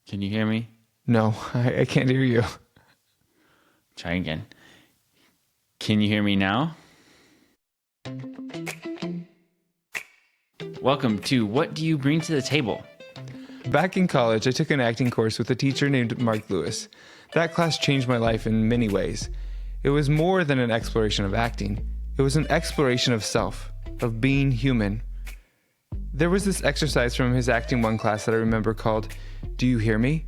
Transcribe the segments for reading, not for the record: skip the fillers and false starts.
Can you hear me? No, I can't hear you. Try again. Can you hear me now? Welcome to What Do You Bring to the Table? Back in college, I took an acting course with a teacher named Mark Lewis. That class changed my life in many ways. It was more than an exploration of acting. It was an exploration of self, of being human. There was this exercise from his Acting 1 class that I remember called, Do You Hear Me?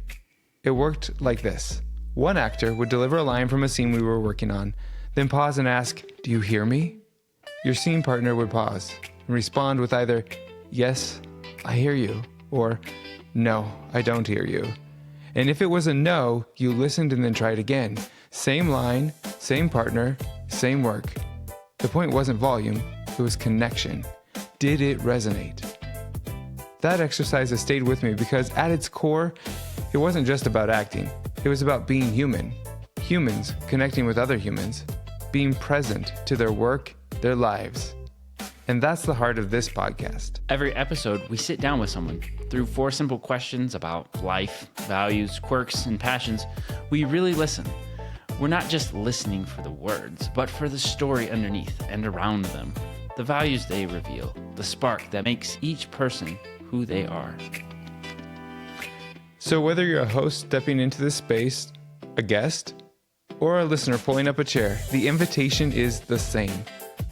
It worked like this. One actor would deliver a line from a scene we were working on, then pause and ask, Do you hear me? Your scene partner would pause and respond with either, Yes, I hear you, or No, I don't hear you. And if it was a no, you listened and then tried again. Same line, same partner, same work. The point wasn't volume, it was connection. Did it resonate? That exercise has stayed with me because at its core, it wasn't just about acting. It was about being human. Humans connecting with other humans, being present to their work, their lives. And that's the heart of this podcast. Every episode, we sit down with someone. Through 4 simple questions about life, values, quirks, and passions, we really listen. We're not just listening for the words, but for the story underneath and around them, the values they reveal, the spark that makes each person who they are. So whether you're a host stepping into this space, a guest, or a listener pulling up a chair, the invitation is the same.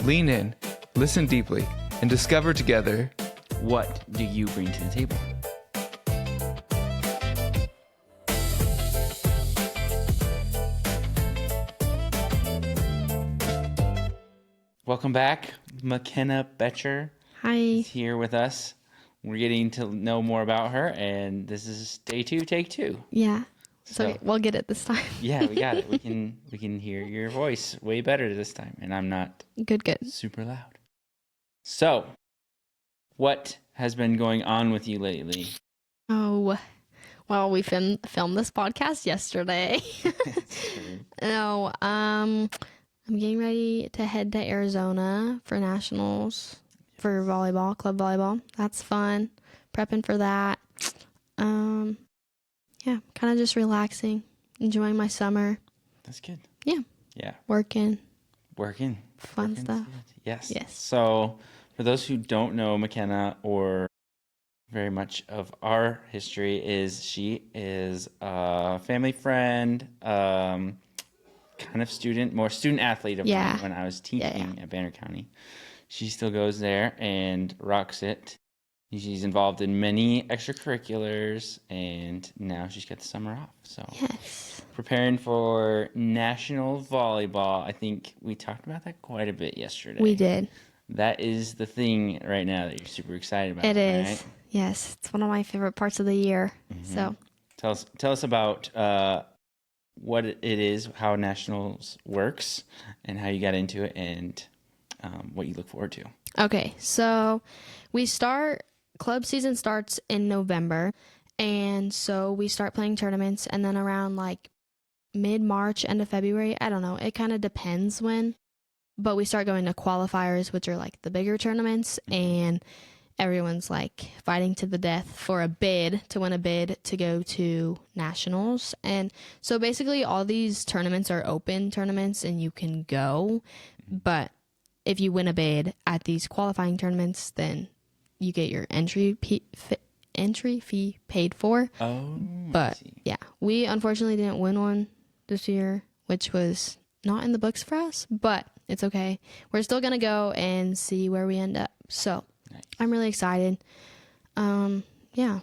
Lean in, listen deeply, and discover together, what do you bring to the table? Welcome back. Makynna Boettcher Hi. is here with us. We're getting to know more about her, and this is day 2, take 2. Yeah. So we'll get it this time. Yeah, we got it. We can hear your voice way better this time, and I'm not Good. super loud. So, what has been going on with you lately? Oh, well, we filmed this podcast yesterday. No, I'm getting ready to head to Arizona for nationals for volleyball, club volleyball. That's fun. Prepping for that. Yeah, kind of just relaxing, enjoying my summer. That's good. Yeah. Yeah. Working. Fun Working stuff. Yes. Yes. So, for those who don't know Makynna or very much of our history, she is a family friend, kind of more student athlete of mine when I was teaching at Banner County. She still goes there and rocks it. She's involved in many extracurriculars, and now she's got the summer off. So, Yes. preparing for national volleyball. I think we talked about that quite a bit yesterday. We did. That is the thing right now that you're super excited about. It is. Right? Yes. It's one of my favorite parts of the year. Mm-hmm. So tell us about what it is, how nationals works, and how you got into it, and what you look forward to. Okay, so club season starts in November, and so we start playing tournaments, and then around like mid-March, end of February, I don't know, it kind of depends when, but we start going to qualifiers, which are like the bigger tournaments, and everyone's like fighting to the death for to win a bid to go to nationals. And so basically all these tournaments are open tournaments and you can go, but if you win a bid at these qualifying tournaments, then you get your entry fee paid for. Oh, but yeah, we unfortunately didn't win one this year, which was not in the books for us, but it's okay. We're still going to go and see where we end up. So nice. I'm really excited. Yeah,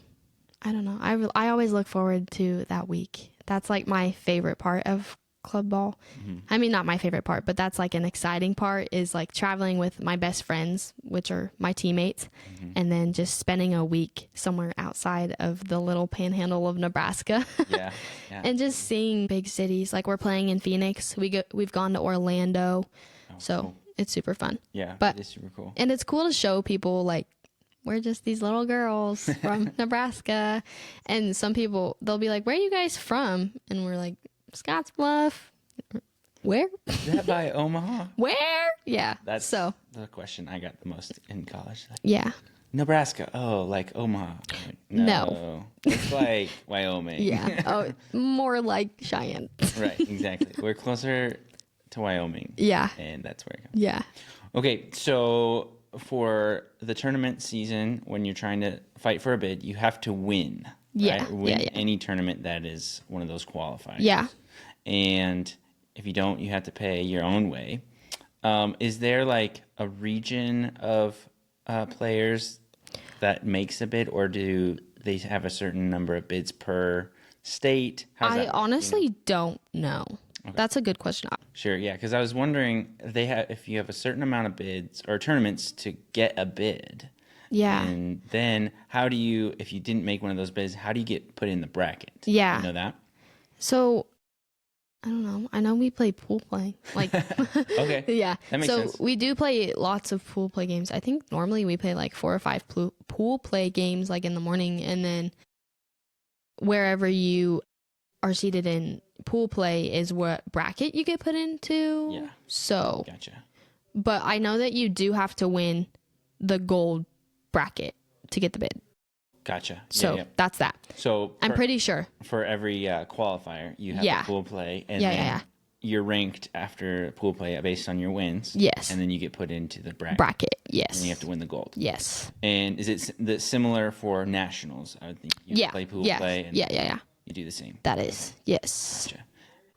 I don't know. I always look forward to that week. That's like my favorite part of club ball. Mm-hmm. I mean, not my favorite part, but that's like an exciting part is like traveling with my best friends, which are my teammates, and then just spending a week somewhere outside of the little panhandle of Nebraska. Yeah. And just seeing big cities. Like we're playing in Phoenix. We've gone to Orlando. So cool. It's super fun. Yeah, but it is super cool. And it's cool to show people like we're just these little girls from Nebraska. And some people, they'll be like, where are you guys from? And we're like, Scottsbluff. Where? Is that by Omaha? Where? Yeah. That's the question I got the most in college. Yeah. Nebraska. Oh, like Omaha. No. It's like Wyoming. Yeah. Oh, more like Cheyenne. Right, exactly. We're closer to Wyoming. Yeah. And that's where it comes. Yeah. Okay, so for the tournament season, when you're trying to fight for a bid, you have to win. Yeah. Right? Win Yeah. any tournament that is one of those qualifiers. Yeah. And if you don't, you have to pay your own way. Is there like a region of players that makes a bid, or do they have a certain number of bids per state? I honestly don't know. Okay. That's a good question. Sure, yeah, because I was wondering if you have a certain amount of bids or tournaments to get a bid. Yeah. And then how do you, if you didn't make one of those bids, how do you get put in the bracket? Yeah. You know that? So I don't know. I know we play pool play. Like, okay. Yeah. That makes sense. So we do play lots of pool play games. I think normally we play like 4 or 5 pool play games like in the morning, and then wherever you are seated in pool play is what bracket you get put into. Yeah. So, Gotcha. But I know that you do have to win the gold bracket to get the bid. Gotcha. So that's that. So I'm pretty sure for every qualifier, you have pool play, and then you're ranked after pool play based on your wins. Yes. And then you get put into the bracket. Yes. And you have to win the gold. Yes. And is it similar for nationals? I would think you play pool play. And you do the same. That is. Yes.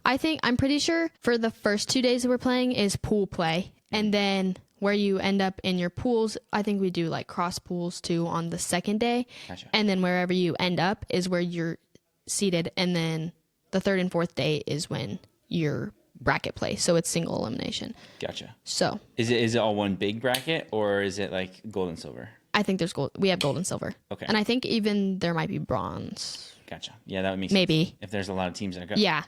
Gotcha. I'm pretty sure for the first 2 days that we're playing is pool play, and then where you end up in your pools, I think we do like cross pools too on the second day. Gotcha. And then wherever you end up is where you're seated. And then the third and fourth day is when you're bracket play. So it's single elimination. Gotcha. So is it all one big bracket, or is it like gold and silver? I think there's gold. We have gold and silver. Okay. And I think even there might be bronze. Gotcha. Yeah, that would make sense. Maybe. If there's a lot of teams that go. Yeah.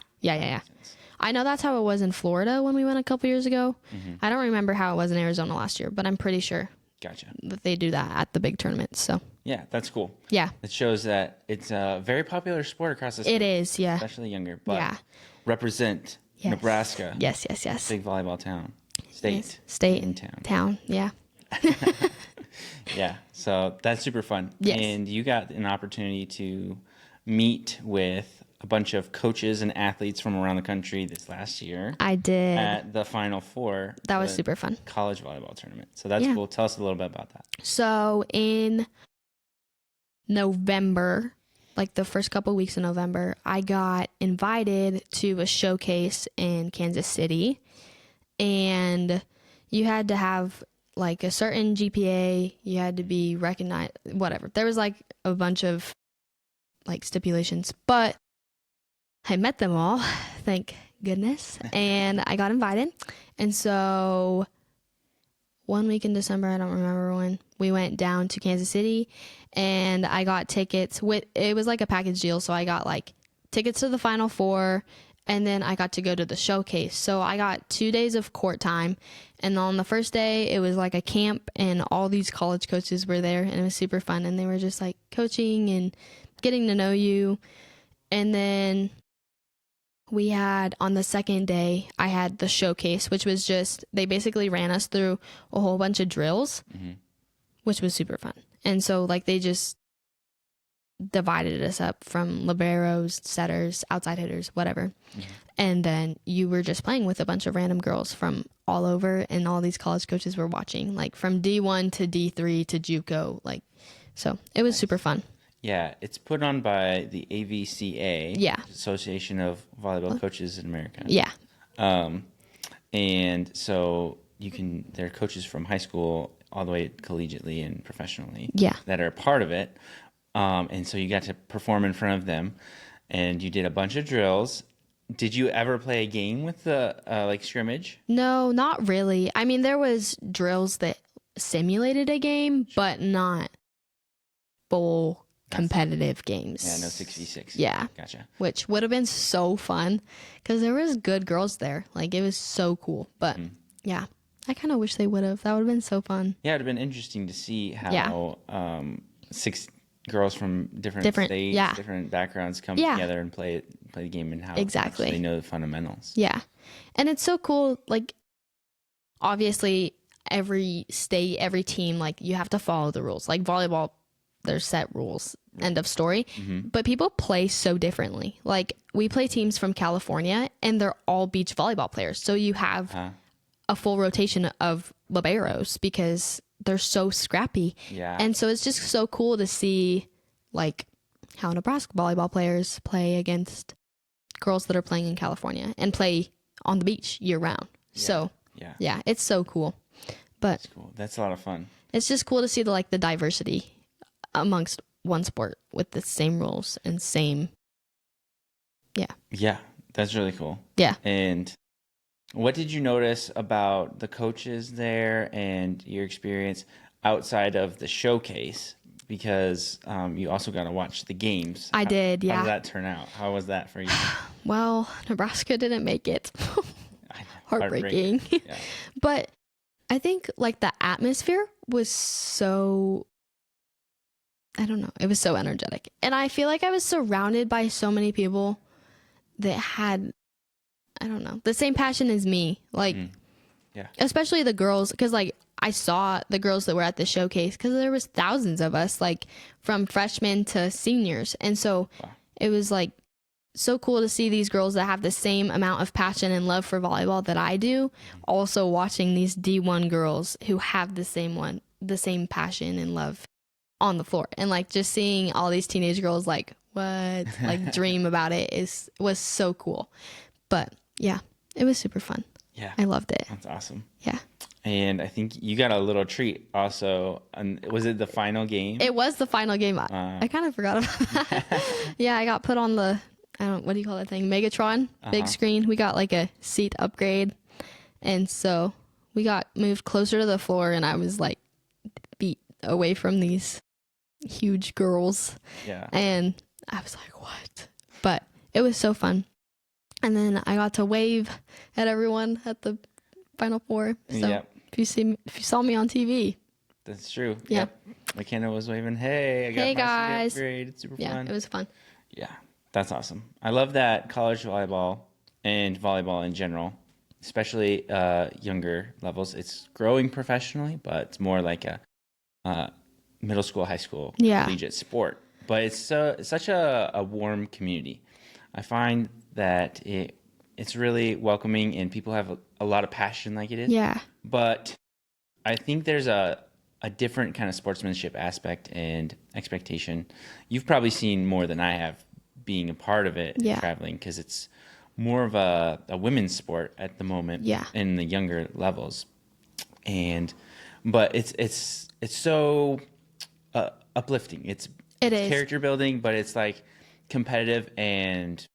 I know that's how it was in Florida when we went a couple years ago. Mm-hmm. I don't remember how it was in Arizona last year, but I'm pretty sure that they do that at the big tournaments. So yeah, that's cool. Yeah. It shows that it's a very popular sport across the state. It is, yeah. Especially younger. But represent Nebraska. Yes. Big volleyball town. State. Yes. State. And town. Town, yeah. Yeah, so that's super fun. Yes. And you got an opportunity to meet with a bunch of coaches and athletes from around the country this last year. I did. At the Final Four. That was super fun. College volleyball tournament. So that's cool. Tell us a little bit about that. So in November, like the first couple weeks in November, I got invited to a showcase in Kansas City. And you had to have like a certain GPA. You had to be recognized, whatever. There was like a bunch of like stipulations, but I met them all, thank goodness, and I got invited. And so 1 week in December, I don't remember when, we went down to Kansas City, and I got tickets it was like a package deal, so I got like tickets to the Final Four, and then I got to go to the showcase. So I got 2 days of court time, and on the first day, it was like a camp, and all these college coaches were there, and it was super fun, and they were just like coaching and getting to know you. And then we had, on the second day, I had the showcase, which was just, they basically ran us through a whole bunch of drills, which was super fun. And so, like, they just divided us up from liberos, setters, outside hitters, whatever. And then you were just playing with a bunch of random girls from all over, and all these college coaches were watching, like, from D1 to D3 to JUCO, like, so it was super fun. Yeah, it's put on by the AVCA, Association of Volleyball Coaches in America. Yeah. And so there are coaches from high school all the way collegiately and professionally that are part of it. And so you got to perform in front of them, and you did a bunch of drills. Did you ever play a game with the like scrimmage? No, not really. I mean, there was drills that simulated a game, but not full competitive games. Yeah, no 6v6. Yeah. Gotcha. Which would have been so fun because there was good girls there. Like, it was so cool. But yeah, I kind of wish they would have. That would have been so fun. Yeah, it would have been interesting to see how 6 girls from different states, different backgrounds come together and play the game, and how they know the fundamentals. Yeah. And it's so cool. Like, obviously, every state, every team, like you have to follow the rules. Like volleyball, there's set rules, end of story. But people play so differently. Like we play teams from California and they're all beach volleyball players. So you have a full rotation of liberos because they're so scrappy. Yeah. And so it's just so cool to see like how Nebraska volleyball players play against girls that are playing in California and play on the beach year round. So yeah, it's so cool. But That's cool. That's a lot of fun. it's just cool to see the diversity amongst one sport with the same rules and same. Yeah, that's really cool. Yeah. And what did you notice about the coaches there and your experience outside of the showcase? Because you also got to watch the games. I did, yeah. How did that turn out? How was that for you? Well, Nebraska didn't make it. I know, Heartbreaking. Yeah. But I think like the atmosphere was so, I don't know, it was so energetic. And I feel like I was surrounded by so many people that had, I don't know, the same passion as me. Like, especially the girls, because like I saw the girls that were at the showcase because there was thousands of us, like from freshmen to seniors. And so it was like so cool to see these girls that have the same amount of passion and love for volleyball that I do, also watching these D1 girls who have the same passion and love on the floor. And like just seeing all these teenage girls like like dream about it was so cool. But yeah, it was super fun. Yeah. I loved it. That's awesome. Yeah. And I think you got a little treat also. And was it the final game? It was the final game. I kind of forgot about that. Yeah, I got put on the, what do you call that thing? Megatron, big screen. We got like a seat upgrade. And so we got moved closer to the floor and I was like beat away from these huge girls. Yeah. And I was like, what? But it was so fun. And then I got to wave at everyone at the Final Four. So if you saw me on TV. That's true. Yeah. Yep. Makynna was waving, hey, I got my guys. upgrade. It's super fun. Yeah, it was fun. Yeah, that's awesome. I love that college volleyball and volleyball in general, especially younger levels. It's growing professionally, but it's more like a middle school, high school, collegiate sport. But it's such a warm community. I find that it's really welcoming and people have a lot of passion like it is. Yeah. But I think there's a different kind of sportsmanship aspect and expectation. You've probably seen more than I have being a part of it and traveling because it's more of a women's sport at the moment in the younger levels. But it's so uplifting. It's character building, but it's like competitive and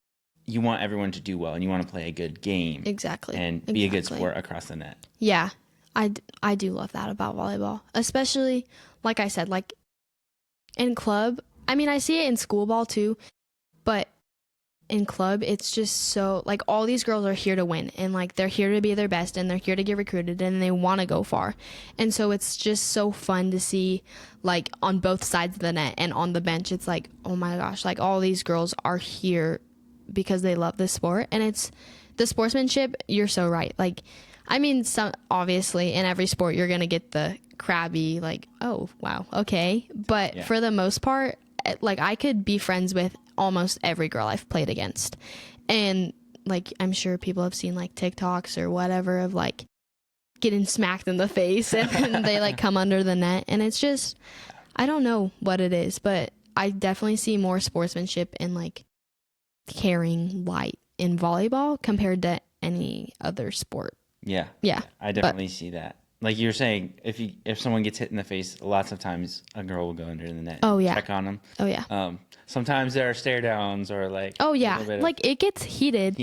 you want everyone to do well and you want to play a good game. Exactly. And be a good sport across the net. Yeah. I do love that about volleyball, especially like I said, like in club. I mean, I see it in school ball too, but in club, it's just so like all these girls are here to win and like they're here to be their best and they're here to get recruited and they want to go far. And so it's just so fun to see like on both sides of the net and on the bench. It's like, oh my gosh, like all these girls are here because they love this sport. And it's the sportsmanship. You're so right. Like, I mean, obviously in every sport, you're going to get the crabby, like, oh, wow. Okay. But for the most part, like I could be friends with almost every girl I've played against. And like, I'm sure people have seen like TikToks or whatever of like getting smacked in the face and they like come under the net. And it's just, I don't know what it is, but I definitely see more sportsmanship and like caring light in volleyball compared to any other sport. Yeah. Yeah. I definitely see that. Like you were saying, if someone gets hit in the face, lots of times a girl will go under the net. Oh, yeah. Check on them. Oh, yeah. Sometimes there are stare downs or like. Oh, yeah. Like it gets heated.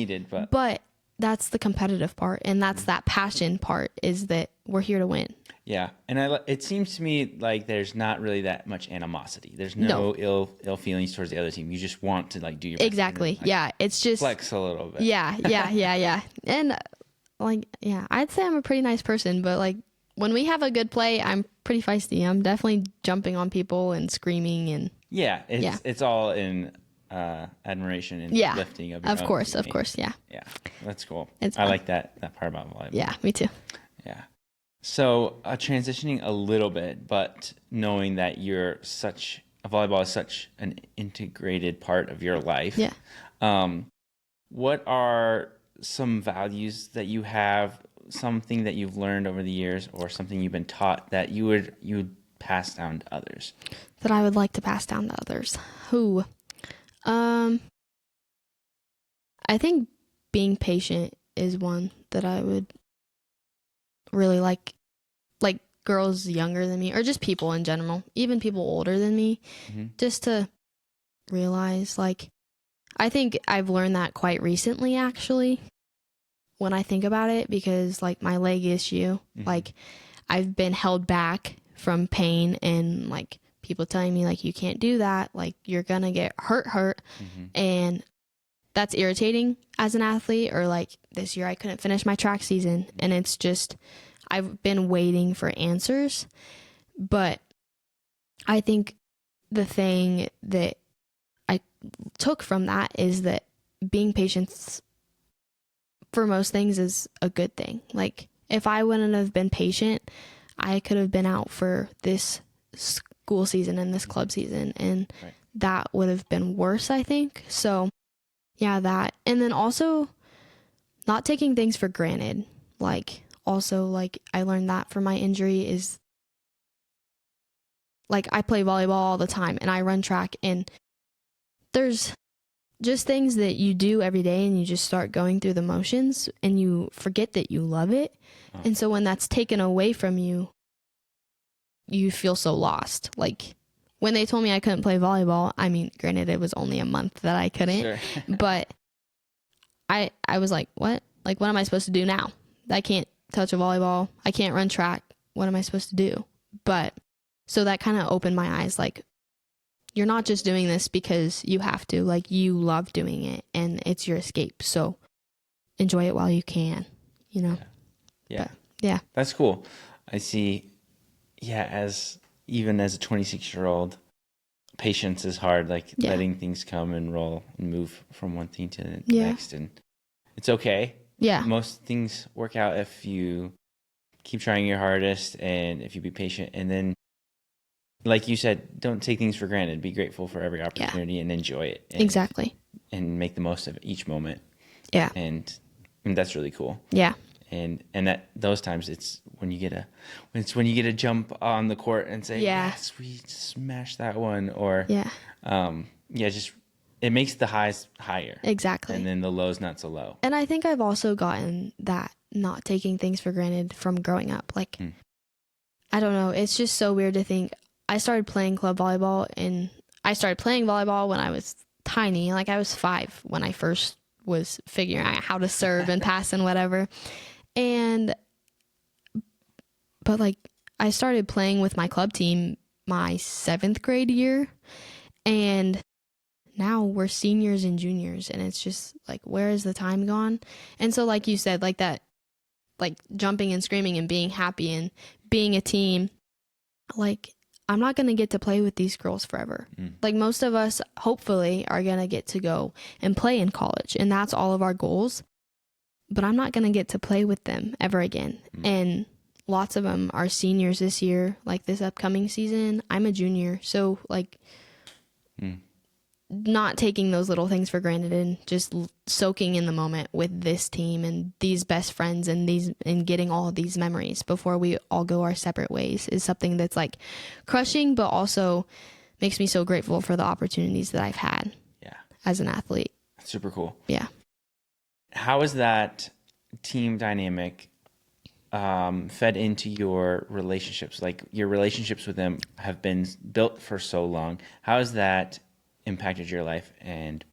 But that's the competitive part. And that's that passion part is that we're here to win. Yeah. And it seems to me like there's not really that much animosity. There's no ill feelings towards the other team. You just want to like do your best. Exactly. Like, yeah. It's just. Flex a little bit. Yeah. And like, yeah, I'd say I'm a pretty nice person, but like when we have a good play, I'm pretty feisty. I'm definitely jumping on people and screaming and. Yeah. It's all in admiration and lifting of your Of course. Yeah. Yeah. That's cool. It's I fun. like that part about volleyball. Yeah, me too. Yeah. So, transitioning a little bit, but knowing that volleyball is such an integrated part of your life. Yeah. Um, what are some values that you have, something that you've learned over the years, or something you've been taught that you would pass down to others? That I would like to pass down to others. Who? I think being patient is one that I would really like girls younger than me, or just people in general, even people older than me, just to realize, like, I think I've learned that quite recently, actually, when I think about it, because, like, my leg issue, like, I've been held back from pain and, like, people telling me, like, you can't do that, like, you're gonna get hurt, and that's irritating as an athlete. Or, like, this year I couldn't finish my track season, and it's just, I've been waiting for answers. But I think the thing that I took from that is that being patient for most things is a good thing. Like, if I wouldn't have been patient, I could have been out for this school season and this club season, and that would have been worse, I think. So yeah, that. And then also not taking things for granted. Like, also, like, I learned that from my injury is, like, I play volleyball all the time and I run track, and there's just things that you do every day and you just start going through the motions and you forget that you love it. And so when that's taken away from you, you feel so lost. Like, when they told me I couldn't play volleyball, I mean, granted, it was only a month that I couldn't, Sure. but I was like, what? Like, what am I supposed to do now? I can't touch a volleyball. I can't run track. What am I supposed to do? But so that kind of opened my eyes. Like, you're not just doing this because you have to. Like, you love doing it and it's your escape. So enjoy it while you can, you know? Yeah. But, yeah. That's cool. I see. Yeah. Even as a 26-year-old, patience is hard. Like, letting things come and roll and move from one thing to the next. And it's okay. Yeah. Most things work out if you keep trying your hardest and if you be patient. And then, like you said, don't take things for granted. Be grateful for every opportunity and enjoy it. Exactly. And make the most of each moment. Yeah. And that's really cool. Yeah. And at those times, it's when you get a jump on the court and say, yes, we smashed that one. Or, just, it makes the highs higher. Exactly. And then the lows not so low. And I think I've also gotten that, not taking things for granted, from growing up. Like, I don't know. It's just so weird to think. I started playing club volleyball, and I started playing volleyball when I was tiny. Like, I was 5 when I first was figuring out how to serve and pass and whatever. But like, I started playing with my club team my 7th grade year, and now we're seniors and juniors, and it's just like, where is the time gone? And so, like you said, like that, like jumping and screaming and being happy and being a team, like, I'm not going to get to play with these girls forever. Like, most of us, hopefully, are going to get to go and play in college, and that's all of our goals. But I'm not going to get to play with them ever again. And lots of them are seniors this year, like this upcoming season. I'm a junior. So, like, not taking those little things for granted and just soaking in the moment with this team and these best friends and getting all of these memories before we all go our separate ways is something that's, like, crushing, but also makes me so grateful for the opportunities that I've had as an athlete. Super cool. Yeah. How is that team dynamic fed into your relationships? Like, your relationships with them have been built for so long. How has that impacted your life and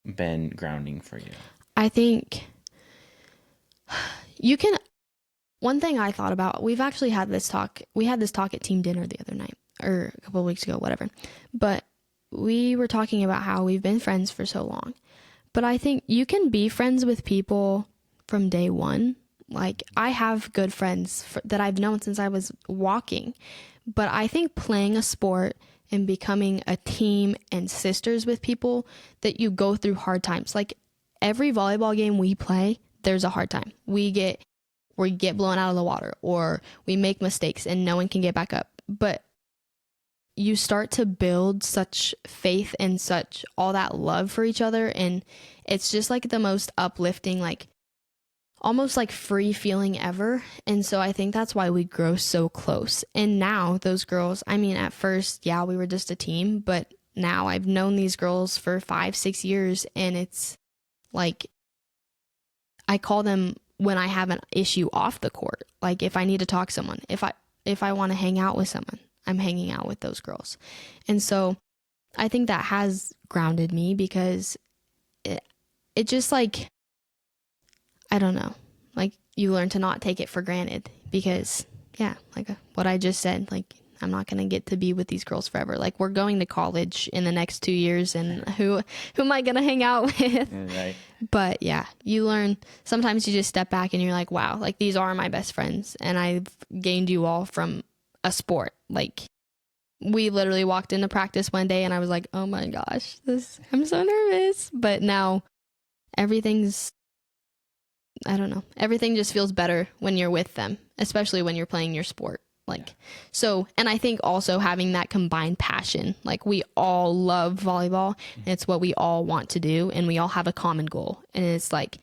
been grounding for you? I think you can. One thing I thought about, we've actually had this talk. We had this talk at team dinner the other night, or a couple of weeks ago, whatever. But we were talking about how we've been friends for so long. But I think you can be friends with people from day one. Like, I have good friends that I've known since I was walking. But I think playing a sport and becoming a team and sisters with people, that you go through hard times. Like, every volleyball game we play, there's a hard time. We get we get blown out of the water or we make mistakes and no one can get back up. But you start to build such faith and such all that love for each other, and it's just like the most uplifting, like almost like free feeling ever. And so I think that's why we grow so close. And now those girls, I mean, at first, yeah, we were just a team, but now I've known these girls for 5-6 years, and it's like I call them when I have an issue off the court. Like if I need to talk to someone, if I want to hang out with someone, I'm hanging out with those girls. And so I think that has grounded me, because it just like, I don't know, like you learn to not take it for granted, because yeah, like what I just said, like I'm not going to get to be with these girls forever. Like we're going to college in the next 2 years, and who am I going to hang out with? Right. But yeah, you learn, sometimes you just step back and you're like, wow, like these are my best friends, and I've gained you all from a sport. Like we literally walked into practice one day and I was like, oh my gosh, I'm so nervous. But now everything's, I don't know, everything just feels better when you're with them, especially when you're playing your sport. Like, so, and I think also having that combined passion, like we all love volleyball, and it's what we all want to do, and we all have a common goal, and it's like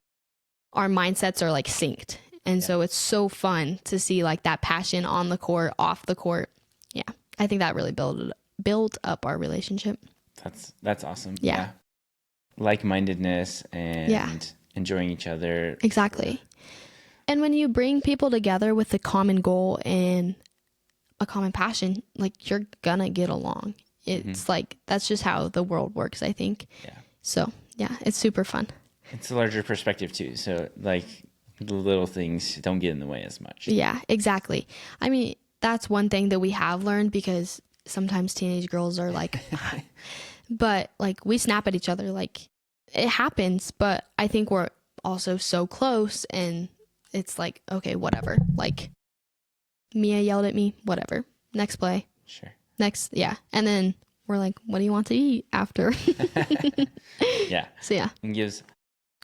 our mindsets are like synced. And so it's so fun to see like that passion on the court, off the court. Yeah. I think that really built up our relationship. That's awesome. Yeah. Like-mindedness and enjoying each other. Exactly. And when you bring people together with a common goal and a common passion, like you're gonna get along. It's like, that's just how the world works, I think. Yeah. So yeah, it's super fun. It's a larger perspective too. So like the little things don't get in the way as much. Yeah, exactly. I mean, that's one thing that we have learned, because sometimes teenage girls are like, but like we snap at each other, like it happens, but I think we're also so close, and it's like, okay, whatever. Like Mia yelled at me, whatever. Next play. Sure. Next, yeah. And then we're like, what do you want to eat after? Yeah. So yeah. It gives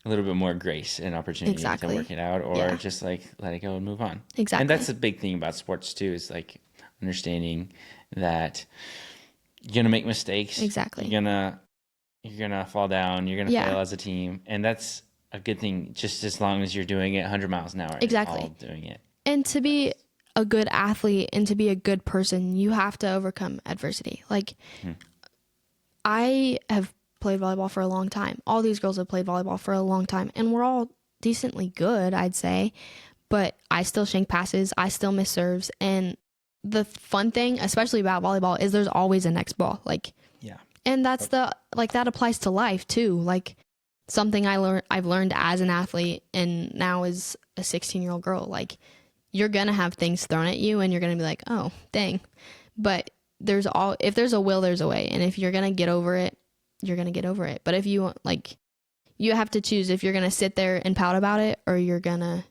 a little bit more grace and opportunity to work it out, or just like let it go and move on. Exactly. And that's the big thing about sports too, is like understanding that you're gonna make mistakes. Exactly. You're gonna fall down. You're gonna fail as a team, and that's a good thing. Just as long as you're doing it 100 miles an hour. Exactly. All doing it. And to be a good athlete and to be a good person, you have to overcome adversity. Like I have played volleyball for a long time. All these girls have played volleyball for a long time, and we're all decently good, I'd say. But I still shank passes. I still miss serves. And the fun thing, especially about volleyball, is there's always a next ball. Like, and that's that applies to life too. Like something I've learned as an athlete, and now as a 16-year-old girl, like you're going to have things thrown at you, and you're going to be like, oh, dang. But if there's a will, there's a way. And if you're going to get over it, you're going to get over it. But if you you have to choose if you're going to sit there and pout about it, or you're going to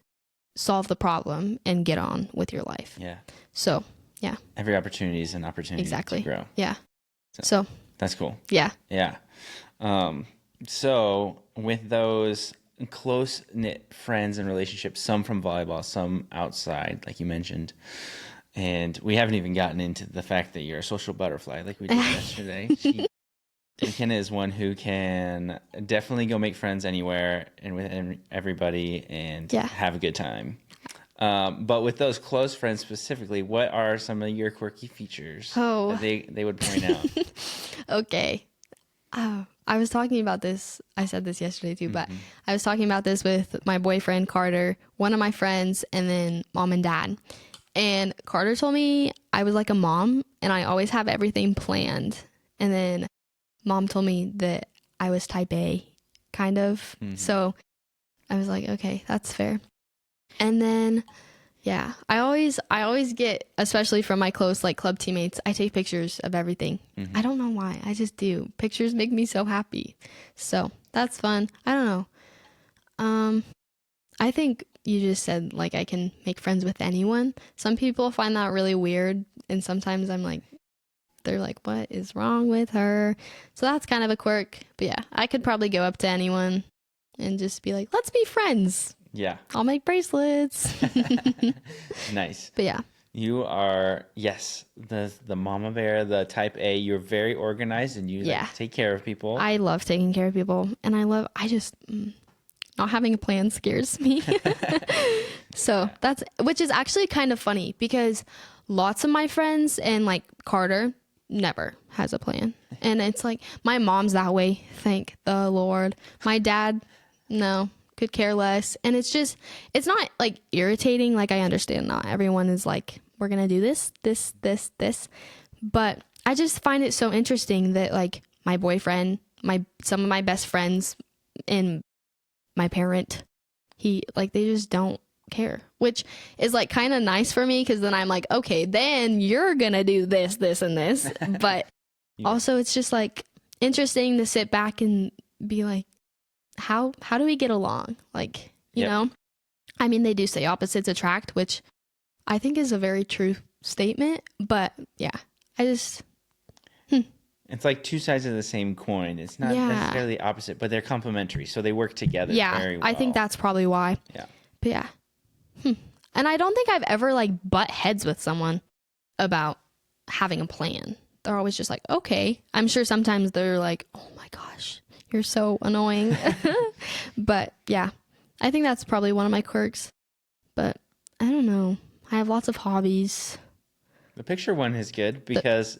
solve the problem and get on with your life. Yeah. So, yeah. Every opportunity is an opportunity to grow. Yeah. So that's cool. Yeah. Yeah. So with those close-knit friends and relationships, some from volleyball, some outside, like you mentioned, and we haven't even gotten into the fact that you're a social butterfly like we did yesterday. Makynna is one who can definitely go make friends anywhere and with everybody and have a good time. But with those close friends specifically, what are some of your quirky features that they would point out? Okay. I was talking about this. I said this yesterday too, but I was talking about this with my boyfriend, Carter, one of my friends, and then mom and dad. And Carter told me I was like a mom and I always have everything planned. And then mom told me that I was type A, kind of. So I was like, okay, that's fair. And then, yeah, I always get, especially from my close like club teammates, I take pictures of everything. I don't know why. I just do. Pictures make me so happy. So that's fun. I don't know. I think you just said like I can make friends with anyone. Some people find that really weird. And sometimes I'm like, they're like, what is wrong with her? So that's kind of a quirk. But yeah, I could probably go up to anyone and just be like, let's be friends. Yeah. I'll make bracelets. Nice. But yeah. You are, yes, the mama bear, the type A. You're very organized and you like, take care of people. I love taking care of people. And not having a plan scares me. So which is actually kind of funny because lots of my friends and like Carter never has a plan. And it's like, my mom's that way. Thank the Lord. My dad, no, could care less. And it's not like irritating. Like, I understand not everyone is like, we're going to do this. But I just find it so interesting that like my boyfriend, some of my best friends and my parent, they just don't care, which is like kind of nice for me. Cause then I'm like, okay, then you're going to do this, and this. But also it's just like interesting to sit back and be like, how do we get along? Like, you know, I mean, they do say opposites attract, which I think is a very true statement, but yeah, it's like two sides of the same coin. It's not necessarily opposite, but they're complementary. So they work together very well. I think that's probably why. Yeah. But yeah. And I don't think I've ever like butt heads with someone about having a plan. They're always just like, okay. I'm sure sometimes they're like, oh my gosh, you're so annoying. But yeah, I think that's probably one of my quirks. But I don't know. I have lots of hobbies. The picture one is good because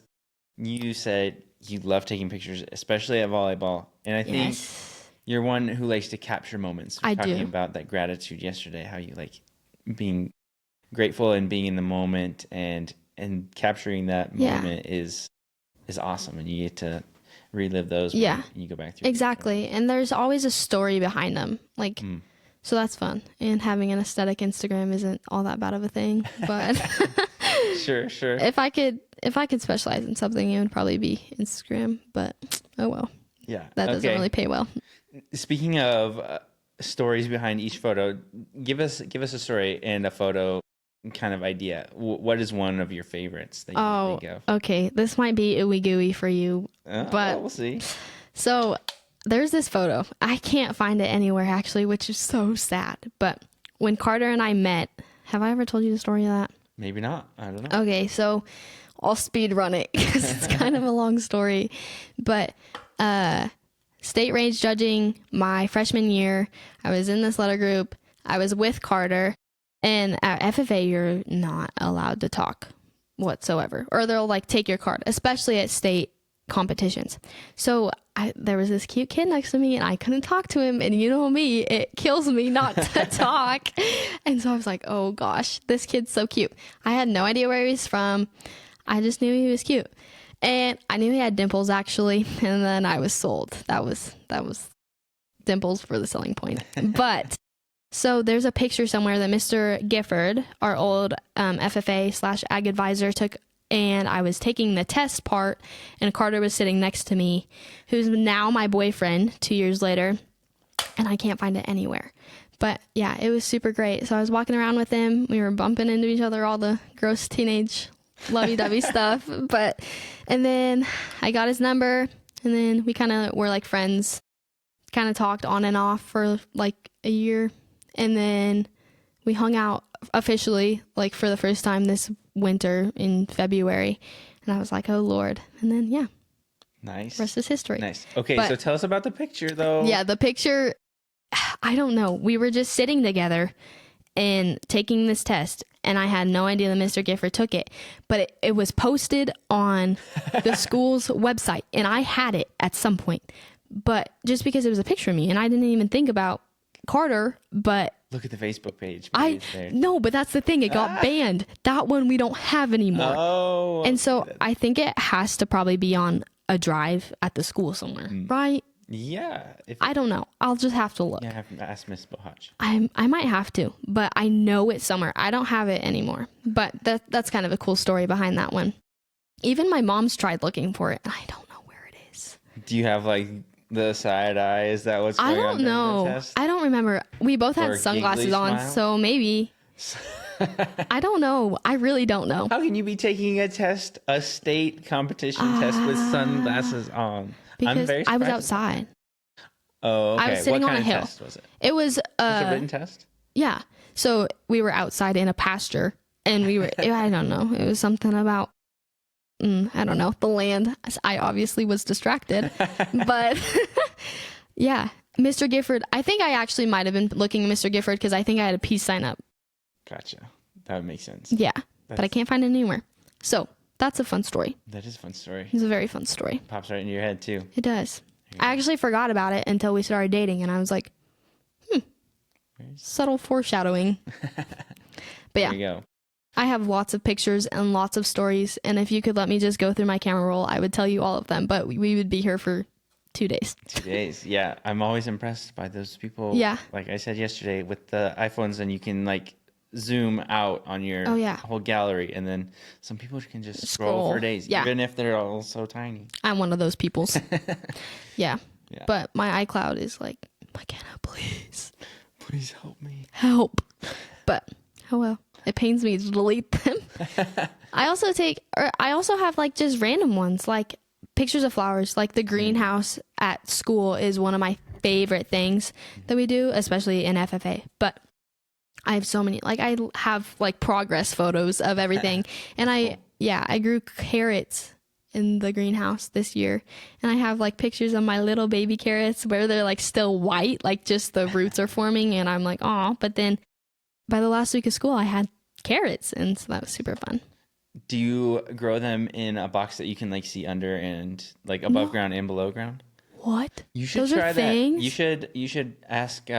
you said you love taking pictures, especially at volleyball. And I think you're one who likes to capture moments. I talking do. about that gratitude yesterday, how you like being grateful and being in the moment and capturing that moment is awesome. And you get to relive those when you go back through. Exactly. And there's always a story behind them. Like, so that's fun. And having an aesthetic Instagram isn't all that bad of a thing, but sure. If I could specialize in something, it would probably be Instagram, but oh well. Yeah. That doesn't really pay well. Speaking of stories behind each photo, give us a story and a photo kind of idea. What is one of your favorites that you think of? Okay. This might be ooey gooey for you, but we'll see. So there's this photo. I can't find it anywhere actually, which is so sad. But when Carter and I met, have I ever told you the story of that? Maybe not. I don't know. Okay, so I'll speed run it because it's kind of a long story. But state range judging my freshman year, I was in this letter group. I was with Carter. And at FFA, you're not allowed to talk whatsoever. Or they'll like take your card, especially at state competitions. So there was this cute kid next to me and I couldn't talk to him. And you know me, it kills me not to talk. And so I was like, oh gosh, this kid's so cute. I had no idea where he was from. I just knew he was cute. And I knew he had dimples actually. And then I was sold. That was dimples for the selling point. But so there's a picture somewhere that Mr. Gifford, our old FFA/ag advisor, took, and I was taking the test part, and Carter was sitting next to me, who's now my boyfriend 2 years later, and I can't find it anywhere. But yeah, it was super great. So I was walking around with him. We were bumping into each other, all the gross teenage lovey-dovey stuff. And then I got his number, and then we kind of were like friends, kind of talked on and off for like a year. And then we hung out officially, like for the first time this winter in February. And I was like, oh, Lord. And then, yeah. Nice. Rest is history. Nice. Okay, so tell us about the picture, though. Yeah, the picture, I don't know. We were just sitting together and taking this test. And I had no idea that Mr. Gifford took it. But it was posted on the school's website. And I had it at some point. But just because it was a picture of me. And I didn't even think about Carter, but look at the Facebook page. No, but that's the thing. It got banned. That one we don't have anymore. Oh. And so I think it has to probably be on a drive at the school somewhere, right? Yeah. I don't know. I'll just have to look. Yeah, I have to ask Miss Boettcher. I might have to, but I know it's somewhere. I don't have it anymore. But that's kind of a cool story behind that one. Even my mom's tried looking for it, and I don't know where it is. Do you have like the side eye? Is that what's going on? I don't know. I don't remember. We both had sunglasses on, so maybe. I don't know. I really don't know. How can you be taking a state competition test with sunglasses on? Because I was outside. Oh, okay. I was sitting on a hill. Test was it? It was a written test? Yeah. So we were outside in a pasture and we were, I don't know. It was something about, I don't know, the land. I obviously was distracted, but yeah, Mr. Gifford. I think I actually might have been looking at Mr. Gifford because I think I had a peace sign up. Gotcha. That would make sense. Yeah, but I can't find it anywhere. So that's a fun story. That is a fun story. It's a very fun story. Pops right into your head too. It does. I actually forgot about it until we started dating, and I was like, subtle foreshadowing. But yeah, There you go. I have lots of pictures and lots of stories, and if you could let me just go through my camera roll, I would tell you all of them, but we would be here for 2 days. 2 days. Yeah. I'm always impressed by those people. Yeah. Like I said yesterday with the iPhones, and you can like zoom out on your whole gallery, and then some people can just scroll for days, even if they're all so tiny. I'm one of those peoples. Yeah. Yeah. But my iCloud is like, Makynna, please help me. help. But oh well, it pains me to delete them. I also have like just random ones, like pictures of flowers. Like the greenhouse at school is one of my favorite things that we do, especially in FFA. But I have so many, like I have like progress photos of everything. And I grew carrots in the greenhouse this year, and I have like pictures of my little baby carrots where they're like still white, like just the roots are forming, and I'm like, oh, but then by the last week of school I had carrots, and so that was super fun. Do you grow them in a box that you can like see under and like above ground and below ground? What? You should Those try are that. things? You should ask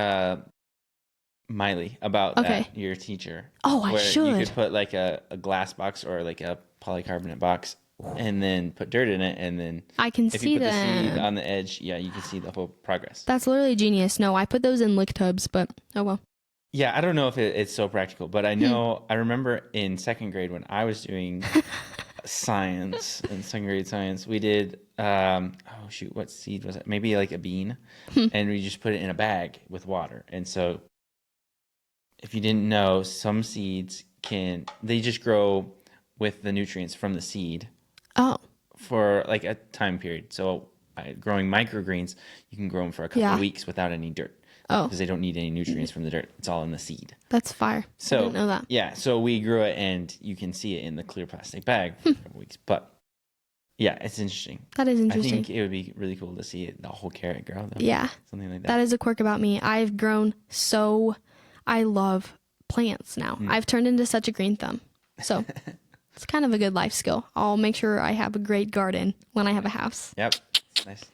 Miley about that, your teacher. Oh, I should. You could put like a glass box or like a polycarbonate box, and then put dirt in it, and then I can if see you put the them. seed on the edge, you can see the whole progress. That's literally genius. No, I put those in lick tubs, but oh well. Yeah, I don't know if it's so practical, but I know I remember in second grade when I was doing science, in second grade science, we did what seed was it? Maybe like a bean, and we just put it in a bag with water. And so if you didn't know, some seeds they just grow with the nutrients from the seed. Oh. For like a time period. So growing microgreens, you can grow them for a couple of weeks without any dirt. Oh. Because they don't need any nutrients from the dirt. It's all in the seed. That's fire. So, I didn't know that. Yeah, so we grew it, and you can see it in the clear plastic bag for a couple weeks. But yeah, it's interesting. That is interesting. I think it would be really cool to see the whole carrot grow, though. Yeah. Something like that. That is a quirk about me. I've grown I love plants now. I've turned into such a green thumb. So it's kind of a good life skill. I'll make sure I have a great garden when I have a house. Yep.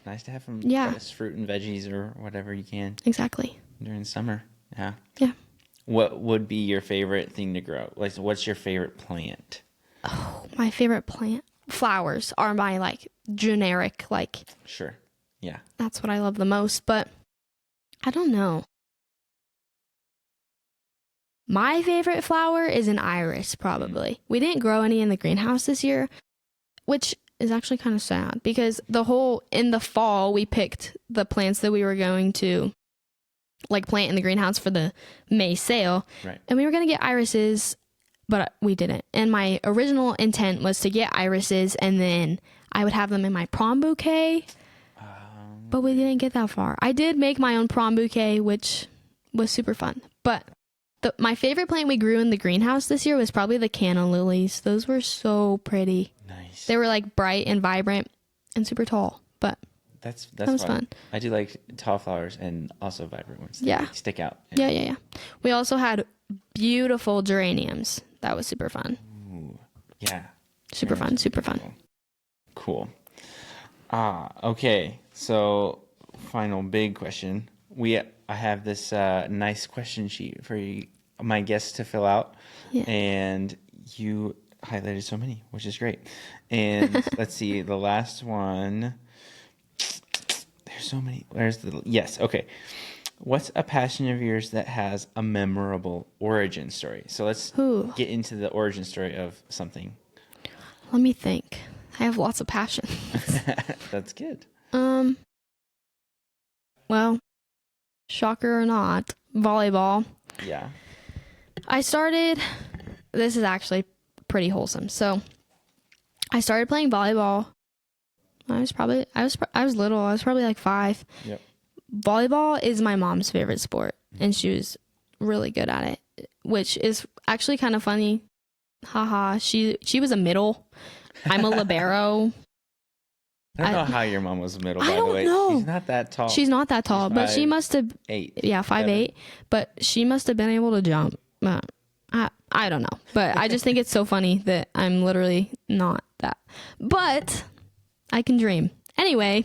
Nice to have some fresh fruit and veggies or whatever you can. Exactly. During summer. Yeah. Yeah. What would be your favorite thing to grow? Like, what's your favorite plant? Oh, my favorite plant. Flowers are my like generic, like. Sure. Yeah. That's what I love the most, but I don't know. My favorite flower is an iris, probably. We didn't grow any in the greenhouse this year, which is actually kind of sad because in the fall, we picked the plants that we were going to like plant in the greenhouse for the May sale. Right. And we were going to get irises, but we didn't. And my original intent was to get irises and then I would have them in my prom bouquet, but we didn't get that far. I did make my own prom bouquet, which was super fun, but my favorite plant we grew in the greenhouse this year was probably the canna lilies. Those were so pretty. Nice. They were like bright and vibrant and super tall, but that was fun. I do like tall flowers and also vibrant ones. They Yeah. stick out. Yeah. We also had beautiful geraniums. That was super fun. Ooh, yeah. Super fun. Cool. Okay. So final big question. I have this nice question sheet for you, my guests to fill out. Yeah. And you highlighted so many, which is great. And let's see, the last one. There's so many. Yes, okay. What's a passion of yours that has a memorable origin story? So let's get into the origin story of something. Let me think. I have lots of passion. That's good. Well, shocker or not, volleyball. Yeah. This is actually pretty wholesome. So I started playing volleyball. I was little. I was probably like 5. Yep. Volleyball is my mom's favorite sport. And she was really good at it, which is actually kind of funny. Haha. She was a middle. I'm a libero. I don't know how your mom was middle, by I the don't way. know. She's not that tall. She's not that tall, but she must have 8. yeah, 5'8", but she must have been able to jump. I don't know, but I just think it's so funny that I'm literally not that, but I can dream. Anyway,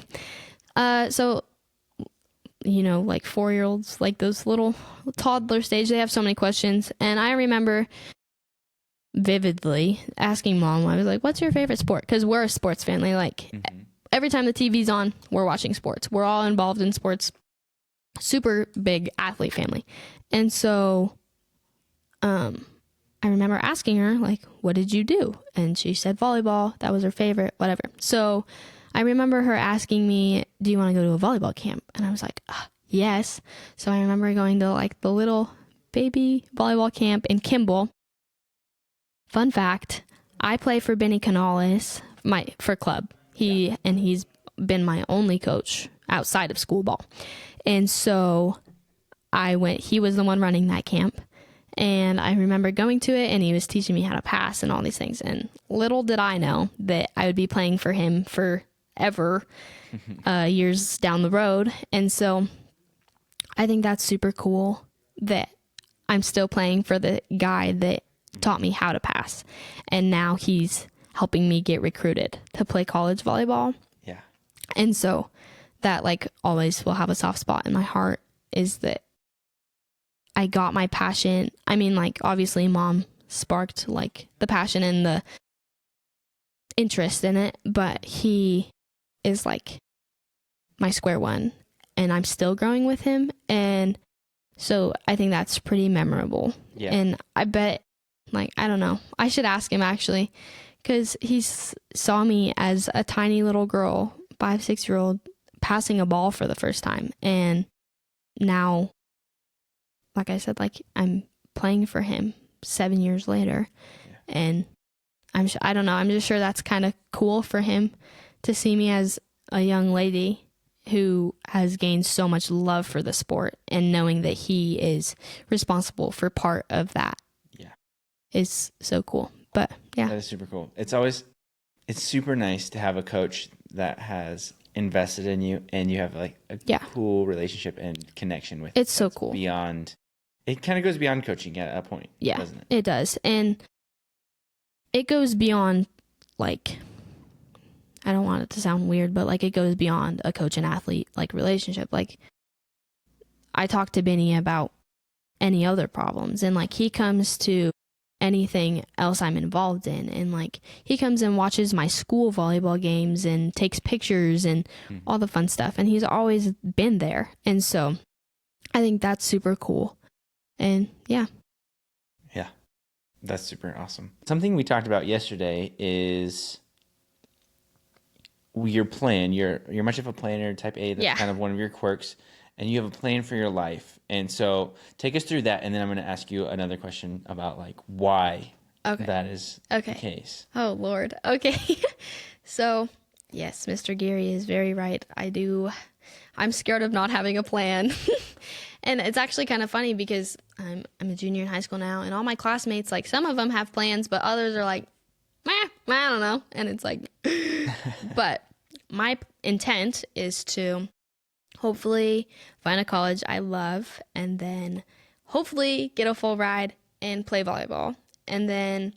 so, you know, like 4-year-olds, like those little toddler stage, they have so many questions. And I remember vividly asking mom, I was like, what's your favorite sport? Because we're a sports family. Like every time the TV's on, we're watching sports. We're all involved in sports. Super big athlete family. And so, I remember asking her, like, what did you do? And she said volleyball. That was her favorite, whatever. So I remember her asking me, do you want to go to a volleyball camp? And I was like, yes. So I remember going to like the little baby volleyball camp in Kimball. Fun fact, I play for Benny Canales for club. He's been my only coach outside of school ball. And so he was the one running that camp. And I remember going to it, and he was teaching me how to pass and all these things. And little did I know that I would be playing for him forever, years down the road. And so I think that's super cool that I'm still playing for the guy that taught me how to pass. And now he's helping me get recruited to play college volleyball. Yeah. And so that like always will have a soft spot in my heart, is that I got my passion. I mean, like, obviously mom sparked like the passion and the interest in it, but he is like my square one, and I'm still growing with him. And so I think that's pretty memorable. Yeah. And I bet, like, I don't know, I should ask him actually, because he saw me as a tiny little girl, 5-6-year-old, passing a ball for the first time. And now, like I said, like, I'm playing for him 7 years later. Yeah. And I don't know, I'm just sure that's kind of cool for him to see me as a young lady who has gained so much love for the sport, and knowing that he is responsible for part of that. Yeah. Is so cool. But yeah. That is super cool. It's super nice to have a coach that has invested in you, and you have like a cool relationship and connection with. It's so cool. It kind of goes beyond coaching at a point, doesn't it? It does. And it goes beyond, like, I don't want it to sound weird, but like it goes beyond a coach and athlete like relationship. Like, I talk to Benny about any other problems, and like he comes to anything else I'm involved in, and like he comes and watches my school volleyball games and takes pictures and all the fun stuff, and he's always been there. And so I think that's super cool. And yeah, that's super awesome. Something we talked about yesterday is your plan. You're much of a planner, type A. That's kind of one of your quirks, and you have a plan for your life. And so take us through that, and then I'm going to ask you another question about like why that is the case. Oh Lord. Okay. So yes, Mr. Geary is very right. I'm scared of not having a plan. And it's actually kind of funny because I'm a junior in high school now, and all my classmates, like, some of them have plans, but others are like, I don't know. And it's like, but my intent is to hopefully find a college I love, and then hopefully get a full ride and play volleyball. And then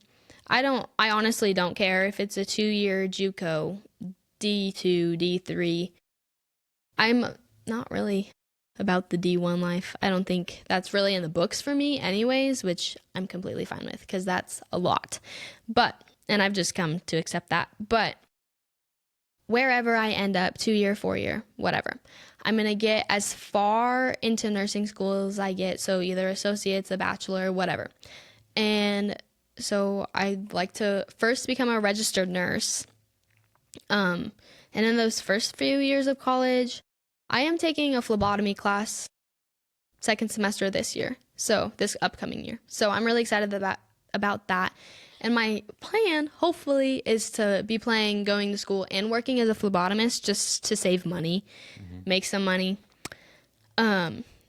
I honestly don't care if it's a 2-year JUCO, D2, D3. I'm not really about the D1 life. I don't think that's really in the books for me anyways, which I'm completely fine with, because that's a lot. And I've just come to accept that. But wherever I end up, 2-year, 4-year, whatever, I'm going to get as far into nursing school as I get. So either associates, a bachelor, whatever. And so I'd like to first become a registered nurse. And in those first few years of college, I am taking a phlebotomy class 2nd semester this year. So this upcoming year. So I'm really excited about that. And my plan, hopefully, is to be going to school and working as a phlebotomist, just to save money, make some money.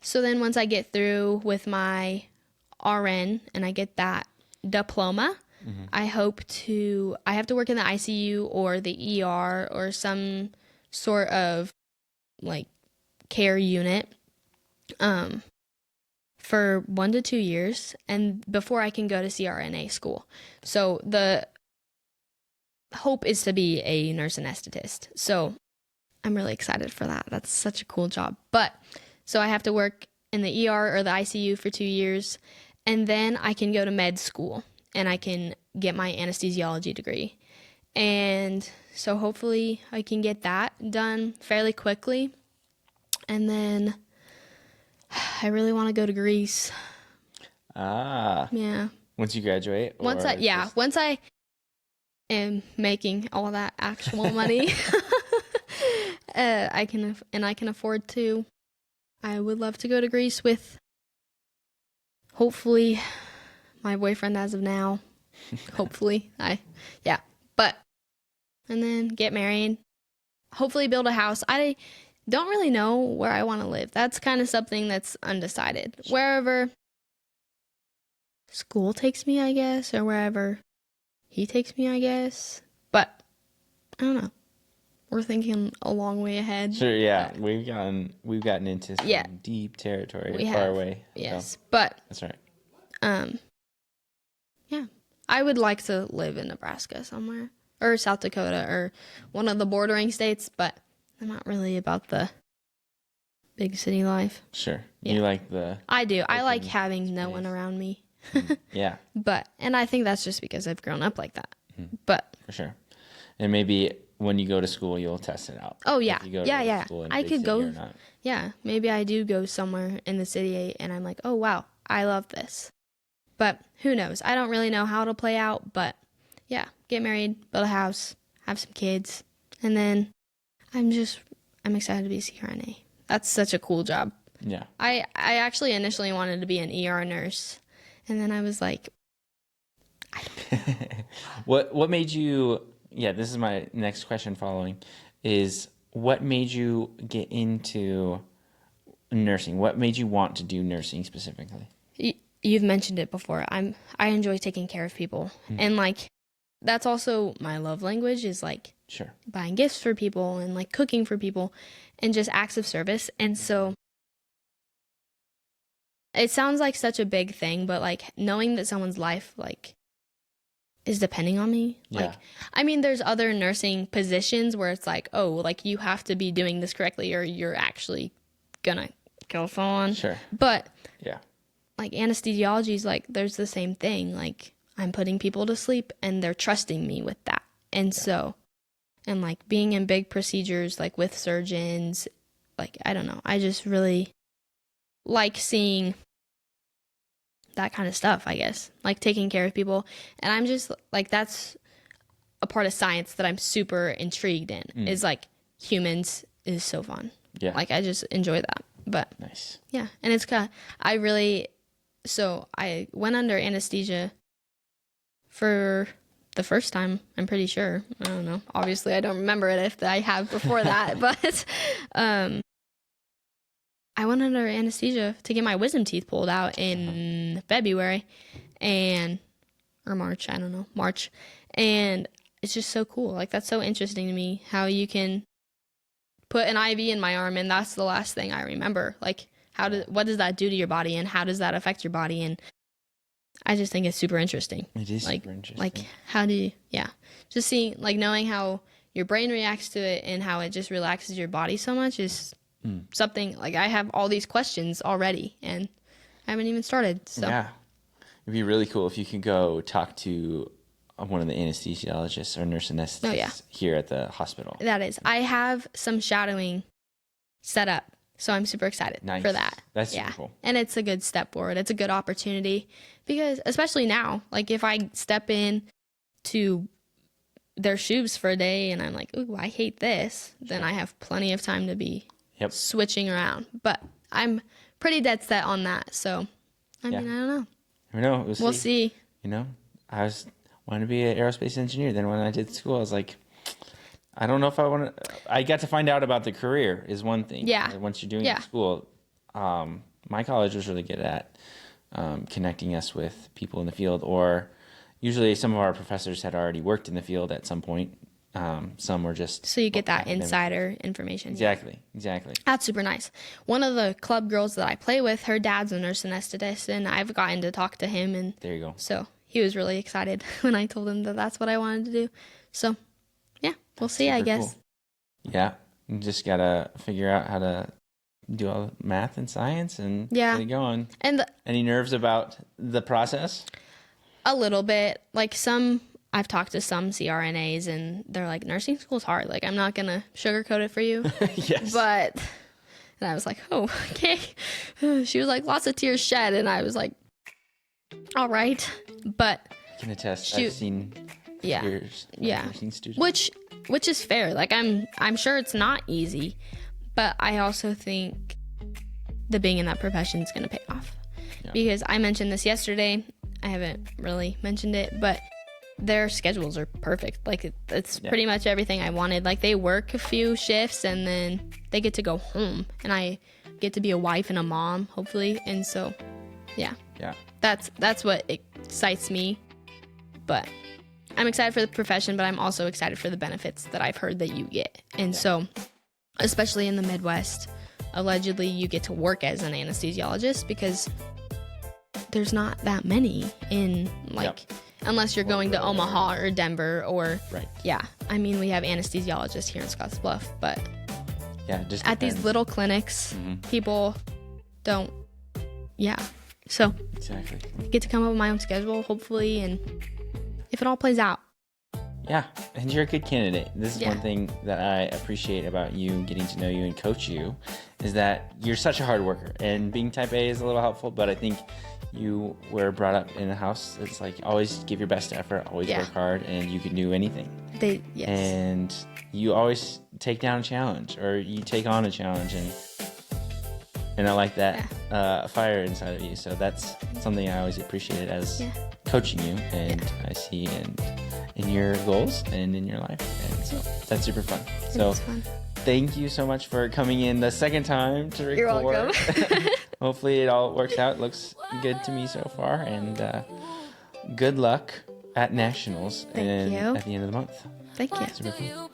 So then once I get through with my RN and I get that diploma, I have to work in the ICU or the ER or some sort of like care unit for 1 to 2 years, and before I can go to CRNA school. So the hope is to be a nurse anesthetist. So I'm really excited for that. That's such a cool job. But so I have to work in the ER or the ICU for 2 years, and then I can go to med school and I can get my anesthesiology degree. And so hopefully I can get that done fairly quickly. And then I really want to go to Greece. Yeah. Once you graduate? Once I am making all that actual money, I can afford to. I would love to go to Greece with hopefully my boyfriend as of now. Hopefully. But and then get married. Hopefully build a house. I don't really know where I want to live. That's kind of something that's undecided. Wherever school takes me, I guess, or wherever he takes me, I guess. But I don't know. We're thinking a long way ahead. Sure, yeah. We've gotten into some deep territory, far away. Yes. So. But that's right. Yeah. I would like to live in Nebraska somewhere. Or South Dakota or one of the bordering states, but I'm not really about the big city life. Sure. Yeah. You like the... I do. I like having no one around me. Yeah. And I think that's just because I've grown up like that. But for sure. And maybe when you go to school, you'll test it out. Oh, yeah. If you go Yeah. school in I big could city go. or not. Yeah. Maybe I do go somewhere in the city and I'm like, oh, wow, I love this. But who knows? I don't really know how it'll play out, but yeah, get married, build a house, have some kids, and then I'm excited to be a CRNA. That's such a cool job. Yeah. I actually initially wanted to be an ER nurse, and then I was like, I don't know. What made you? Yeah, this is my next question. Following is what made you get into nursing? What made you want to do nursing specifically? You've mentioned it before. I enjoy taking care of people, and like that's also my love language is like sure buying gifts for people and like cooking for people and just acts of service. And so it sounds like such a big thing, but like knowing that someone's life like is depending on me. Yeah. Like, I mean, there's other nursing positions where it's like, oh, like you have to be doing this correctly or you're actually gonna kill someone. Sure. But yeah, like anesthesiology is like, there's the same thing. Like I'm putting people to sleep and they're trusting me with that. And so, and like being in big procedures, like with surgeons, like, I don't know. I just really like seeing that kind of stuff, I guess, like taking care of people. And I'm just like, that's a part of science that I'm super intrigued in is like humans is so fun. Yeah. Like I just enjoy that. But nice. Yeah. And it's kind of, so I went under anesthesia for the first time, I'm pretty sure. I don't know. Obviously, I don't remember it if I have before that, but I went under anesthesia to get my wisdom teeth pulled out in February or March, I don't know, March. And it's just so cool. Like, that's so interesting to me how you can put an IV in my arm and that's the last thing I remember. Like, what does that do to your body and how does that affect your body? And I just think it's super interesting. It is like, super interesting. Like, how do you, just seeing, like, knowing how your brain reacts to it and how it just relaxes your body so much is something, like, I have all these questions already and I haven't even started, so. Yeah. It'd be really cool if you could go talk to one of the anesthesiologists or nurse anesthetists here at the hospital. That is. I have some shadowing set up. So I'm super excited for that. That's super cool. And it's a good step forward. It's a good opportunity because especially now, like if I step in to their shoes for a day and I'm like, ooh, I hate this, then I have plenty of time to be switching around. But I'm pretty dead set on that. So, I mean, I don't know. I know. We'll see. You know, I wanted to be an aerospace engineer. Then when I did school, I was like, I don't know if I want to. I got to find out about the career is one thing. Yeah. Once you're doing it in school, my college was really good at connecting us with people in the field, or usually some of our professors had already worked in the field at some point. Some were just So you get that academic. insider information. Exactly. That's super nice. One of the club girls that I play with, her dad's a nurse anesthetist, and I've gotten to talk to him, and There you go. so he was really excited when I told him that that's what I wanted to do. So, yeah, we'll see, I Super guess. cool. Yeah, you just gotta figure out how to do all the math and science and Yeah. get it going. And Any nerves about the process? a little bit, like I've talked to some CRNAs, and they're like, nursing school's hard. Like, I'm not going to sugarcoat it for you. Yes. But, and I was like, oh, okay. She was like, lots of tears shed. And I was like, all right. But, I can attest. Shoot. I've seen yeah. tears. of Yeah. nursing students. Which is fair. Like, I'm sure it's not easy. But I also think the being in that profession is going to pay off. Yeah. Because I mentioned this yesterday. I haven't really mentioned it, but their schedules are perfect. Like, it's pretty much everything I wanted. Like, they work a few shifts and then they get to go home, and I get to be a wife and a mom, hopefully. And so, yeah, that's what excites me. But I'm excited for the profession, but I'm also excited for the benefits that I've heard that you get. And so, especially in the Midwest, allegedly you get to work as an anesthesiologist because there's not that many in, like, unless you're going to Omaha or Denver or, Right. yeah. I mean, we have anesthesiologists here in Scottsbluff, but Yeah, just at these depends. little clinics, people don't, So Exactly. I get to come up with my own schedule, hopefully, and if it all plays out. Yeah, and you're a good candidate. This is Yeah. one thing that I appreciate about you, getting to know you and coach you, is that you're such a hard worker. And being type A is a little helpful, but I think you were brought up in a house that's like, always give your best effort, always work hard, and you can do anything. Yes. And you always take down a challenge, or you take on a challenge, and I like that fire inside of you. So that's something I always appreciated as coaching you, and I see in your goals and in your life, and so that's super fun. So It's fun. thank you so much for coming in the second time to record. You're welcome. Hopefully it all works out. Looks good to me so far, and good luck at nationals Thank you. at the end of the month. Thank you. Super cool.